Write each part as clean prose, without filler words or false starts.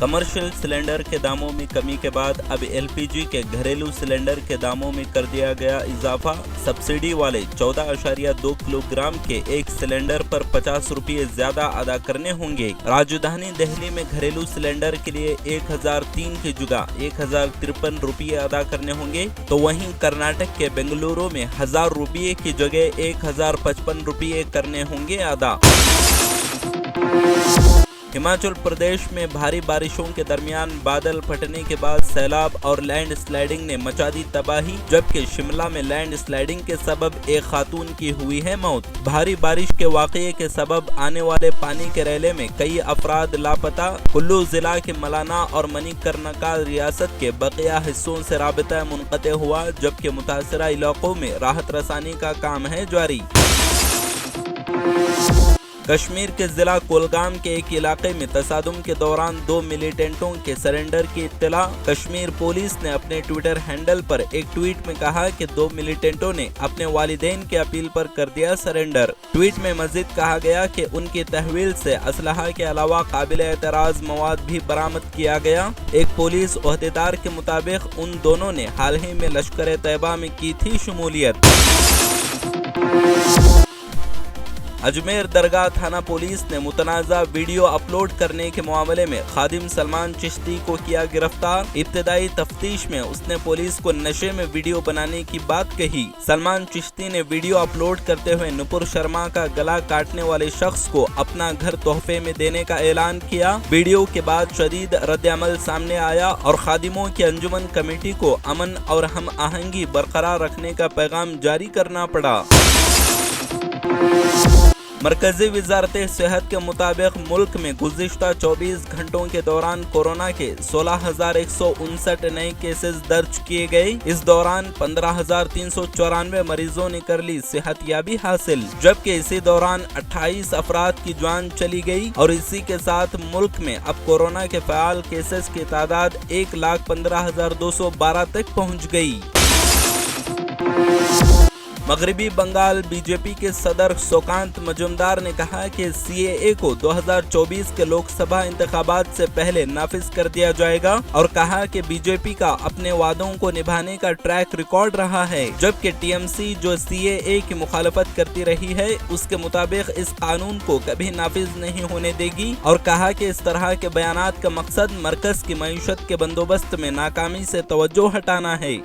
Commercial cylinder के दामों में कमी के बाद अब एलपीजी के घरेलू सिलेंडर के दामों में कर दिया गया इजाफा। सब्सिडी वाले 14.2 किलोग्राम के एक सिलेंडर पर 50 रुपये ज्यादा अदा करने होंगे। राजधानी दिल्ली में घरेलू सिलेंडर के लिए 1003 की जगह 1053 रुपये अदा करने होंगे, तो वहीं कर्नाटक के बेंगलुरु में 1000 रुपये की जगह 1055 रुपये करने होंगे अदा। हिमाचल प्रदेश में भारी बारिशों के दरमियान बादल फटने के बाद सैलाब और लैंड स्लाइडिंग ने मचा दी तबाही, जबकि शिमला में लैंड स्लाइडिंग के सबब एक खातून की हुई है मौत। भारी बारिश के वाक़ये के सबब आने वाले पानी के रैले में कई अफराद लापता। कुल्लू जिला के मलाना और मणिकर्णिका रियासत के बकिया हिस्सों से राबिता मुनक़ते हुआ, जबकि मुतासरा इलाकों में राहत रसानी का काम है जारी। कश्मीर के जिला कोलगाम के एक इलाके में तसादुम के दौरान 2 मिलिटेंटों के सरेंडर की इत्तला। कश्मीर पुलिस ने अपने ट्विटर हैंडल पर एक ट्वीट में कहा कि 2 मिलिटेंटों ने अपने वालिदैन की अपील पर कर दिया सरेंडर। ट्वीट में मजीद कहा गया कि उनकी तहवील से असलहा के अलावा काबिल एतराज मवाद भी बरामद किया गया। एक पुलिस ओहदेदार के मुताबिक उन दोनों ने हाल ही में लश्कर तैयबा में की थी शमूलियत। अजमेर दरगाह थाना पुलिस ने मुतनाज़ा वीडियो अपलोड करने के मामले में खादिम सलमान चिश्ती को किया गिरफ्तार। इब्तदाई तफ्तीश में उसने पुलिस को नशे में वीडियो बनाने की बात कही। सलमान चिश्ती ने वीडियो अपलोड करते हुए नुपुर शर्मा का गला काटने वाले शख्स को अपना घर तोहफे में देने का ऐलान किया। वीडियो के बाद शदीद रद्द-ए-अमल सामने आया और खादिमों की अंजुमन कमेटी को अमन और हम आहंगी बरकरार रखने का पैगाम जारी करना पड़ा। मरकजी वजारत सेहत के मुताबिक मुल्क में गुज़िश्ता 24 घंटों के दौरान कोरोना के 16,159 नए केसेस दर्ज किए गए। इस दौरान 15,394 मरीजों ने कर ली सेहतयाबी हासिल, जबकि इसी दौरान 28 अफराद की जान चली गई और इसी के साथ मुल्क में अब कोरोना के फ़ाल केसेस की तादाद 1,15,212 तक पहुँच गई। मगरबी बंगाल बीजेपी के सदर सुकांत मजुमदार ने कहा कि सीएए को 2024 के लोकसभा इंतखाबात से पहले नाफिज कर दिया जाएगा और कहा कि बीजेपी का अपने वादों को निभाने का ट्रैक रिकॉर्ड रहा है, जबकि टीएमसी जो सीएए की मुखालफत करती रही है उसके मुताबिक इस कानून को कभी नाफिज नहीं होने देगी और कहा कि इस तरह के बयानात का मकसद मरकज की मईशत के बंदोबस्त में नाकामी से तवज्जो हटाना है।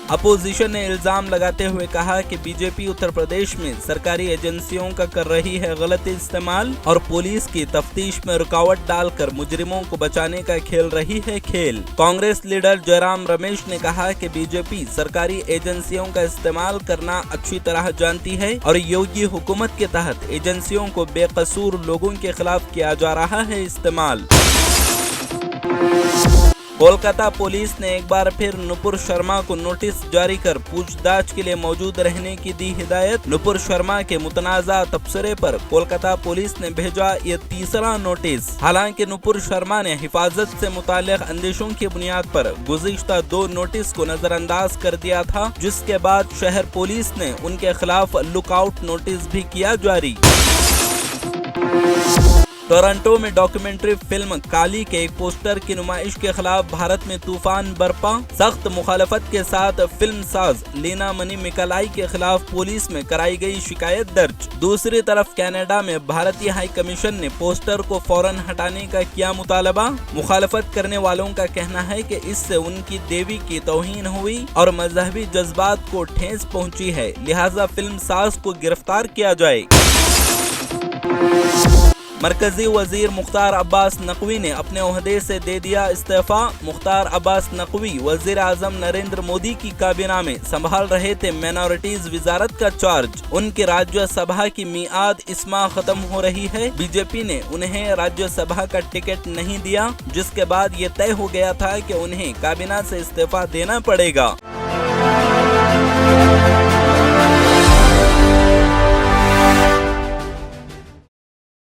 अपोजिशन ने इल्जाम लगाते हुए कहा कि बीजेपी उत्तर प्रदेश में सरकारी एजेंसियों का कर रही है गलत इस्तेमाल और पुलिस की तफ्तीश में रुकावट डालकर मुजरिमों को बचाने का खेल रही है खेल। कांग्रेस लीडर जयराम रमेश ने कहा कि बीजेपी सरकारी एजेंसियों का इस्तेमाल करना अच्छी तरह जानती है और योगी हुकूमत के तहत एजेंसियों को बेकसूर लोगों के खिलाफ किया जा रहा है इस्तेमाल। कोलकाता पुलिस ने एक बार फिर नुपुर शर्मा को नोटिस जारी कर पूछताछ के लिए मौजूद रहने की दी हिदायत। नुपुर शर्मा के मुतनाज़ा तबसरे पर कोलकाता पुलिस ने भेजा ये तीसरा नोटिस। हालांकि नुपुर शर्मा ने हिफाजत से मुताल्लिक अंदेशों की बुनियाद पर गुज़िश्ता 2 नोटिस को नजरअंदाज कर दिया था, जिसके बाद शहर पुलिस ने उनके खिलाफ लुकआउट नोटिस भी किया जारी। टोरंटो में डॉक्यूमेंट्री फिल्म काली के एक पोस्टर की नुमाइश के खिलाफ भारत में तूफान बरपा। सख्त मुखालफत के साथ फिल्म साज लीना मनी मिकालाई के खिलाफ पुलिस में कराई गई शिकायत दर्ज। दूसरी तरफ कनाडा में भारतीय हाई कमीशन ने पोस्टर को फौरन हटाने का किया मुतालबा। मुखालफत करने वालों का कहना है कि इससे उनकी देवी की तौहीन हुई और मजहबी जज्बात को ठेस पहुंची है, लिहाजा फिल्म साज को गिरफ्तार किया जाए। मरकजी वजीर मुख्तार अब्बास नकवी ने अपने ओहदे से दे दिया इस्तीफा। मुख्तार अब्बास नकवी वजीर आजम नरेंद्र मोदी की काबीना में संभाल रहे थे माइनॉरिटीज वजारत का चार्ज। उनकी राज्यसभा की मियाद इस माह खत्म हो रही है। बीजेपी ने उन्हें राज्यसभा का टिकट नहीं दिया, जिसके बाद ये तय हो गया था कि उन्हें काबीना से इस्तीफा देना पड़ेगा।